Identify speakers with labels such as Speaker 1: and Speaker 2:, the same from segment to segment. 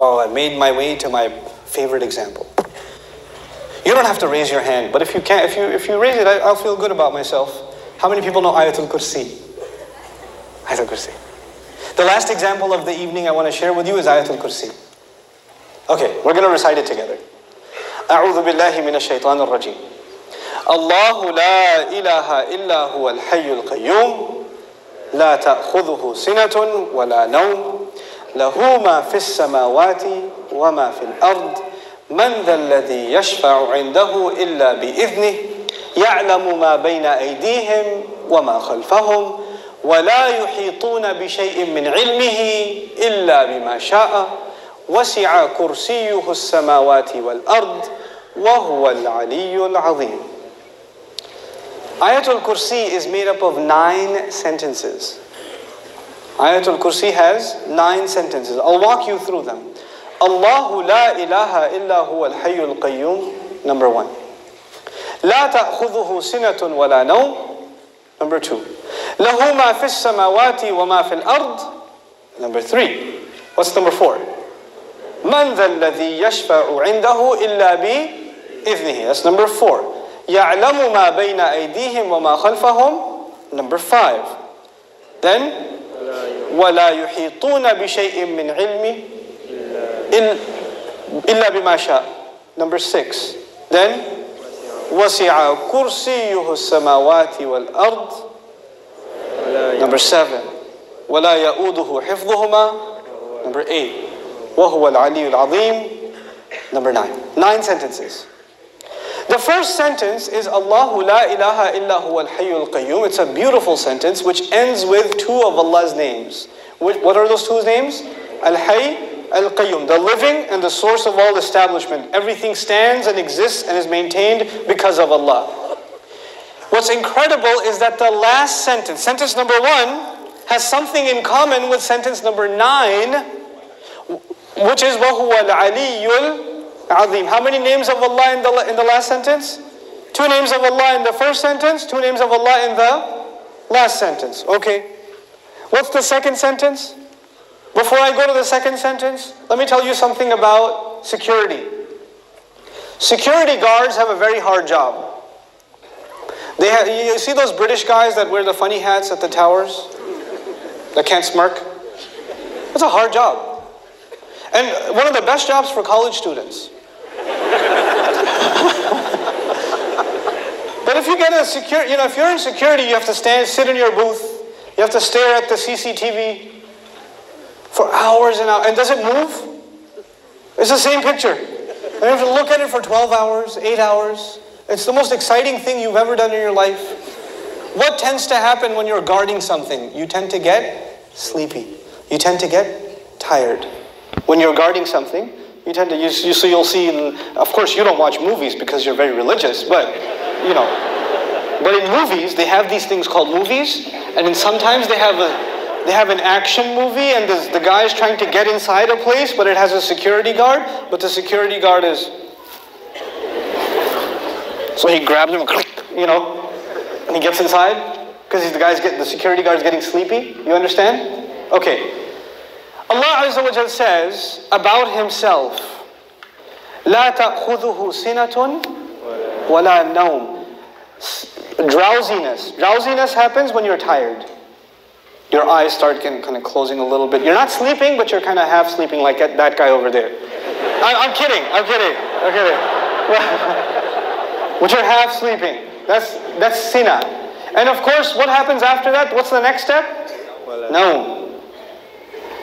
Speaker 1: Well, I made my way to my favorite example. You don't have to raise your hand, but if you can, if you raise it, I'll feel good about myself. How many people know Ayatul Kursi? Ayatul Kursi. The last example of the evening I want to share with you is Ayatul Kursi. Okay, we're going to recite it together. أعوذ بالله من الشيطان الرجيم. الله لا إله إلا هو الحي القيوم لا تأخذه سنة ولا نوم له ما في السماوات وما في الأرض من ذا الذي يشفع عنده إلا بإذنه يعلم ما بين أيديهم وما خلفهم ولا يحيطون بشيء من علمه إلا بما شاء وسع كرسيه السماوات والأرض وهو العلي العظيم. Ayatul Kursi is made up of 9 sentences. Ayatul Kursi has 9 sentences. I'll walk you through them. Allahu la ilaha illa huwa al-hayyul qayyum, number 1. La ta'khudhuhu sinatun wa la nawm, number 2. Lahu ma fis samawati wa ma fil ard, number 3. What's number 4? Man dha alladhi yashfa'u 'indahu illa bi idhnihi. That's number 4. يَعْلَمُ مَا بَيْنَ أَيْدِيهِمْ وَمَا خَلْفَهُم, number 5. Then وَلَا يُحِيطُونَ بِشَيْءٍ مِّنْ عِلْمِهِ إِلَّا بِمَا شَاءَ, number 6. Then وَسِعَ كُرْسِيُّهُ السَّمَاوَاتِ وَالْأَرْضِ, number 7. وَلَا يَؤُودُهُ حِفْظُهُمَا, number 8. وَهُوَ الْعَلِيُّ الْعَظِيمُ, number 9. 9 sentences. The first sentence is Allahu la ilaha illa huwa al-hayyul qayyum. It's a beautiful sentence which ends with 2 of Allah's names. What are those 2 names? Al-hayy, al-qayyum, the living and the source of all establishment. Everything stands and exists and is maintained because of Allah. What's incredible is that the last sentence, sentence number 1, has something in common with sentence number 9, which is وَهُوَ الْعَلِيُّ Azim. How many names of Allah in the last sentence? 2 names of Allah in the first sentence, 2 names of Allah in the last sentence. Okay. What's the second sentence? Before I go to the second sentence, let me tell you something about security. Security guards have a very hard job. You see those British guys that wear the funny hats at the towers? That can't smirk? It's a hard job. And one of the best jobs for college students. But if you get a if you're in security, you have to sit in your booth. You have to stare at the CCTV for hours and hours. And does it move? It's the same picture. And you have to look at it for 12 hours, 8 hours. It's the most exciting thing you've ever done in your life. What tends to happen when you're guarding something? You tend to get sleepy. You tend to get tired. When you're guarding something, you tend to, you'll see, of course you don't watch movies because you're very religious, but, but in movies, they have these things called movies, and then sometimes they have an action movie, and the guy is trying to get inside a place, but it has a security guard, but the security guard is, so he grabs him, and he gets inside, because the security guard's getting sleepy, you understand? Okay. Allah Azza wa Jal says about Himself, لا تأخذه سنة ولا نوم. Drowsiness. Drowsiness happens when you're tired. Your eyes start kind of closing a little bit. You're not sleeping, but you're kind of half sleeping like that guy over there. I'm kidding. But you're half sleeping. That's sina. And of course, what happens after that? What's the next step? No.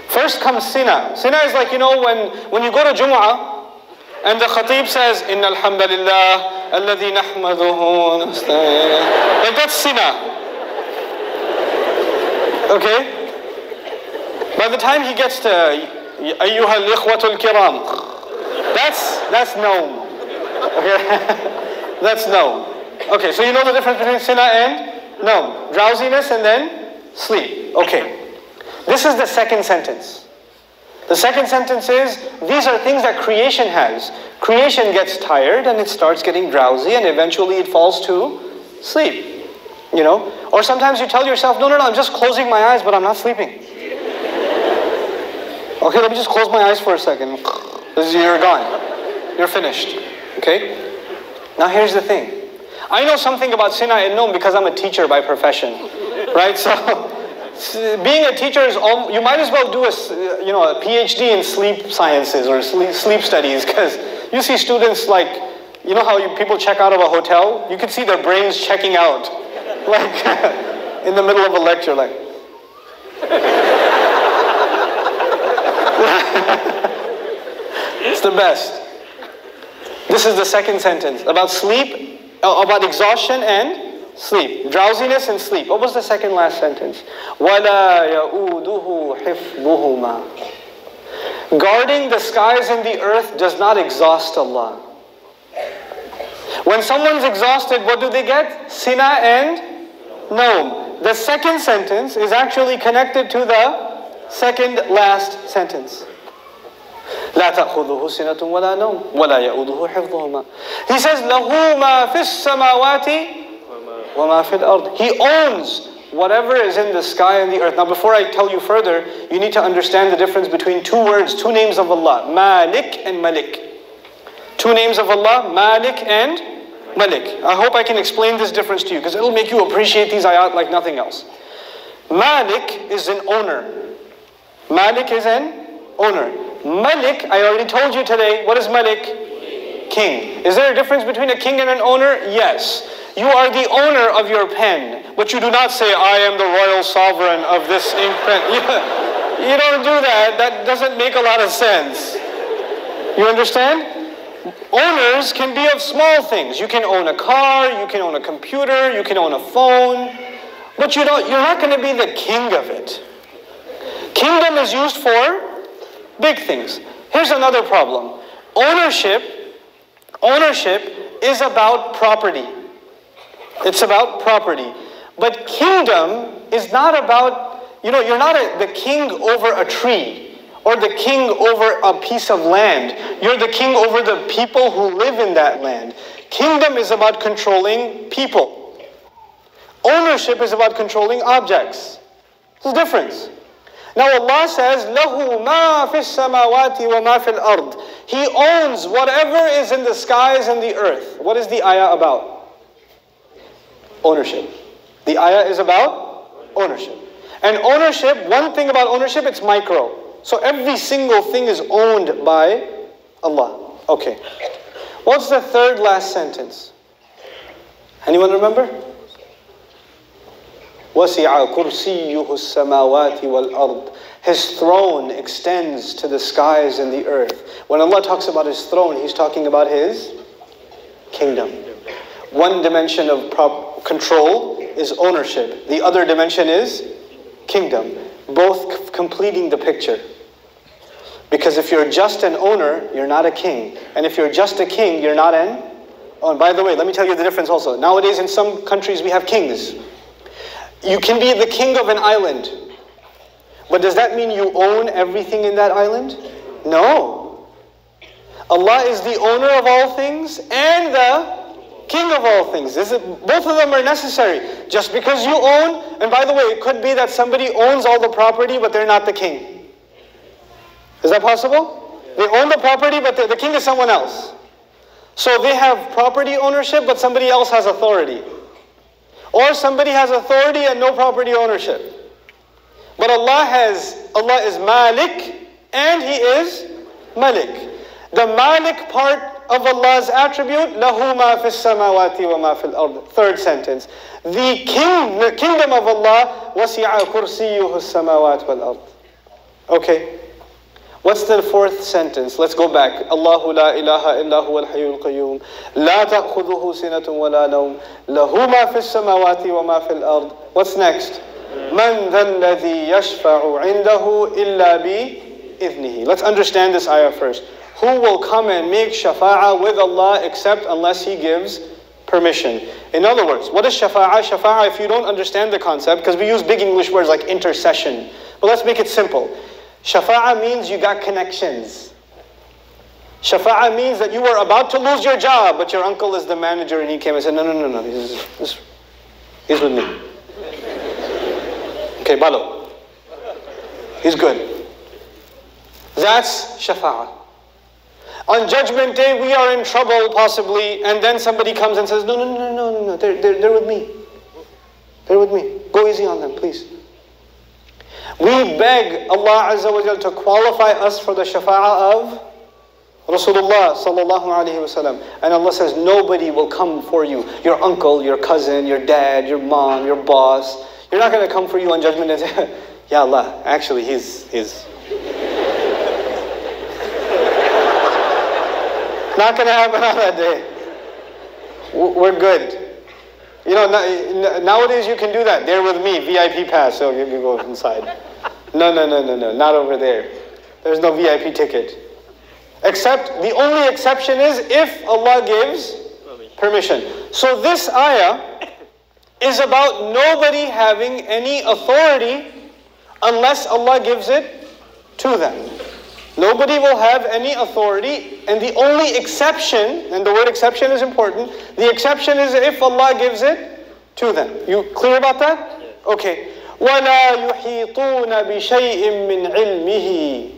Speaker 1: First comes sina. Sina is like, when you go to Jumu'ah, and the khatib says, Inna alhamdulillah, alladhi nahmaduhu, like that's sina. Okay? By the time he gets to, Ayyuha al-ikhwatul kiram, that's naum. Okay? That's naum. Okay, so you know the difference between sina and naum. Drowsiness and then sleep. Okay. This is the second sentence. The second sentence is, these are things that creation has. Creation gets tired and it starts getting drowsy and eventually it falls to sleep. Or sometimes you tell yourself, no, I'm just closing my eyes, but I'm not sleeping. Okay, let me just close my eyes for a second. You're gone. You're finished. Okay? Now here's the thing. I know something about Sina and Noam because I'm a teacher by profession. Right? So, being a teacher is, you might as well do a PhD in sleep sciences or sleep studies, because you see students like, you know how people check out of a hotel? You can see their brains checking out. Like, in the middle of a lecture, like. It's the best. This is the second sentence about sleep, about exhaustion and sleep. Drowsiness and sleep. What was the second last sentence? وَلَا يَؤُودُهُ حِفْظُهُمَا. Guarding the skies and the earth does not exhaust Allah. When someone's exhausted, what do they get? Sina and Noam. The second sentence is actually connected to the second last sentence. لا تأخذه سنة ولا نوم ولا يؤوده حفظهما. He says له ما في السماوات وما في الأرض. He owns whatever is in the sky and the earth. Now before I tell you further, you need to understand the difference between two words, two names of Allah, Malik and Malik. Two names of Allah, Malik and Malik. I hope I can explain this difference to you, because it'll make you appreciate these ayat like nothing else. Malik is an owner. Malik is an owner. Malik, I already told you today, what is Malik? King. Is there a difference between a king and an owner? Yes. You are the owner of your pen, but you do not say, I am the royal sovereign of this ink pen. You don't do that. That doesn't make a lot of sense. You understand? Owners can be of small things. You can own a car, you can own a computer, you can own a phone, but you're not going to be the king of it. Kingdom is used for big things. Here's another problem. Ownership is about property. It's about property. But kingdom is not about, you're not the king over a tree or the king over a piece of land. You're the king over the people who live in that land. Kingdom is about controlling people. Ownership is about controlling objects. There's a difference. Now Allah says, لَهُ مَا فِي السَّمَاوَاتِ وَمَا فِي الْأَرْضِ. He owns whatever is in the skies and the earth. What is the ayah about? Ownership. The ayah is about ownership. And ownership, one thing about ownership, it's micro. So every single thing is owned by Allah. Okay. What's the third last sentence? Anyone remember? وَسِعَ كُرْسِيُّهُ السَّمَاوَاتِ وَالْأَرْضِ. His throne extends to the skies and the earth. When Allah talks about His throne, He's talking about His kingdom. One dimension of control is ownership. The other dimension is kingdom. Both completing the picture. Because if you're just an owner, you're not a king. And if you're just a king, you're not an owner. And by the way, let me tell you the difference also. Nowadays in some countries we have kings. You can be the king of an island. But does that mean you own everything in that island? No. Allah is the owner of all things and the king of all things. Both of them are necessary. Just because you own, and by the way, it could be that somebody owns all the property, but they're not the king. Is that possible? They own the property, but the king is someone else. So they have property ownership, but somebody else has authority. Or somebody has authority and no property ownership. But Allah is Malik and He is Malik. The Malik part of Allah's attribute, لَهُ مَا فِي السَّمَاوَاتِ وَمَا فِي الْأَرْضِ. Third sentence. The kingdom of Allah, وَسِعَ كُرْسِيُّهُ السَّمَاوَاتِ وَالْأَرْضِ. Okay. What's the fourth sentence? Let's go back. Allahu la ilaha illa huwa al-hayyul qayyum. La ta'khudhuhu sinatun wa la nawm. Lahu ma fi as-samawati wa ma fi al-ard. What's next? Man dha alladhi yashfa'u 'indahu illa bi idhnihi. Let's understand this ayah first. Who will come and make shafa'ah with Allah except unless He gives permission? In other words, what is shafa'ah? Shafa'ah, if you don't understand the concept, because we use big English words like intercession. But let's make it simple. Shafa'ah means you got connections. Shafa'ah means that you were about to lose your job, but your uncle is the manager and he came and said, no, he's with me. Okay, Balo. He's good. That's shafa'ah. On Judgment Day, we are in trouble possibly, and then somebody comes and says, no, they're with me. They're with me. Go easy on them, please. We beg Allah Azza wa Jal to qualify us for the shafa'ah of Rasulullah sallallahu alayhi wasallam. And Allah says, nobody will come for you. Your uncle, your cousin, your dad, your mom, your boss. You're not going to come for you on Judgment Day and say, Ya Allah, actually he's not going to happen on that day. We're good. You know, nowadays you can do that. They're with me, VIP pass, so you can go inside. No, not over there. There's no VIP ticket. Except, the only exception is if Allah gives permission. So this ayah is about nobody having any authority unless Allah gives it to them. Nobody will have any authority, and the only exception, and the word exception is important, the exception is if Allah gives it to them. You clear about that? Okay. وَلَا يُحِيطُونَ بِشَيْءٍ مِّنْ عِلْمِهِ.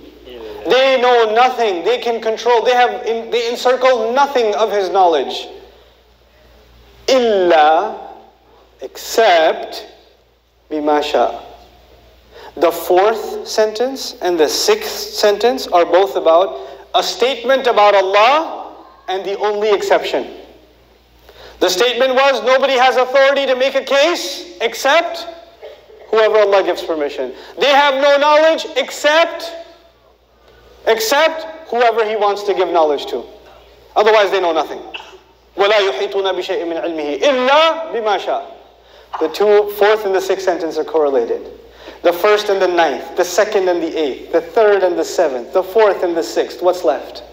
Speaker 1: They know nothing, they can control, they encircle nothing of His knowledge. إِلَّا, except بِمَا شَاءَ. The fourth sentence and the sixth sentence are both about a statement about Allah and the only exception. The statement was, nobody has authority to make a case except whoever Allah gives permission. They have no knowledge except whoever He wants to give knowledge to. Otherwise they know nothing. وَلَا يُحِيطُونَ بِشَيْءٍ مِّنْ عِلْمِهِ إِلَّا بِمَا شَاءَ. The fourth and the sixth sentence are correlated. The first and the ninth, the second and the eighth, the third and the seventh, the fourth and the sixth. What's left?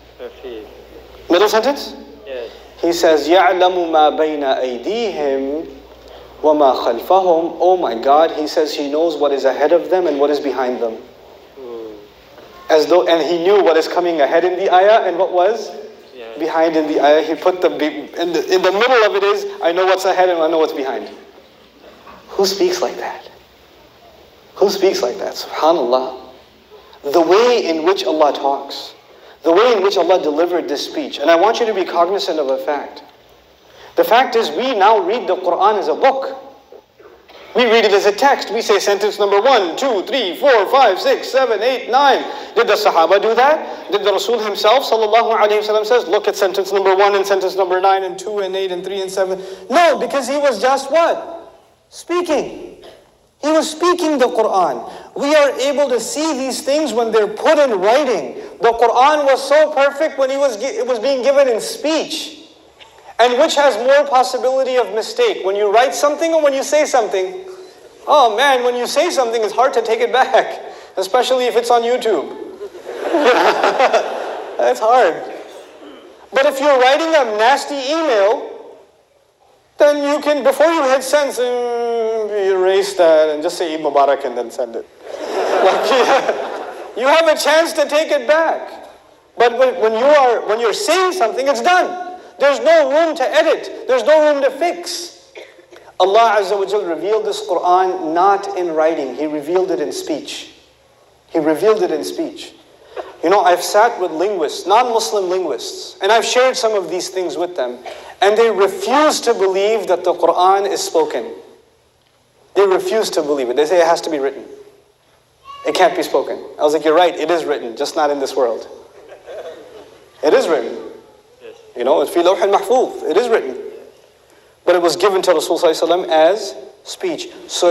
Speaker 1: Middle sentence?
Speaker 2: Yes.
Speaker 1: He says, يَعْلَمُ مَا بَيْنَ أَيْدِيهِمْ وَمَا خَلْفَهُمْ. Oh my God, He says He knows what is ahead of them and what is behind them. As though, and He knew what is coming ahead in the ayah and what was behind in the ayah. He put in the middle of it is, I know what's ahead and I know what's behind. Who speaks like that? Who speaks like that? SubhanAllah. The way in which Allah talks, the way in which Allah delivered this speech. And I want you to be cognizant of a fact. The fact is, we now read the Quran as a book. We read it as a text. We say sentence number 1, 2, 3, 4, 5, 6, 7, 8, 9. Did the Sahaba do that? Did the Rasul himself, sallallahu alayhi wa sallam, says, look at sentence number 1 and sentence number 9 and 2 and 8 and 3 and 7. No, because he was just what? Speaking. He was speaking the Quran. We are able to see these things when they're put in writing. The Quran was so perfect when it was being given in speech. And which has more possibility of mistake? When you write something or when you say something? Oh man, when you say something, it's hard to take it back. Especially if it's on YouTube. That's hard. But if you're writing a nasty email, then you can, before you hit send, erase that and just say Eid Mubarak and then send it. You have a chance to take it back. But when you're saying something, it's done. There's no room to edit. There's no room to fix. Allah Azza wa Jal revealed this Quran not in writing. He revealed it in speech. He revealed it in speech. You know, I've sat with linguists, non-Muslim linguists, and I've shared some of these things with them, and they refuse to believe that the Quran is spoken. They refuse to believe it. They say it has to be written. It can't be spoken. I was like, you're right, it is written, just not in this world. It is written. You know, it's fi lawh al-mahfuz. It is written. But it was given to Rasulullah as speech. So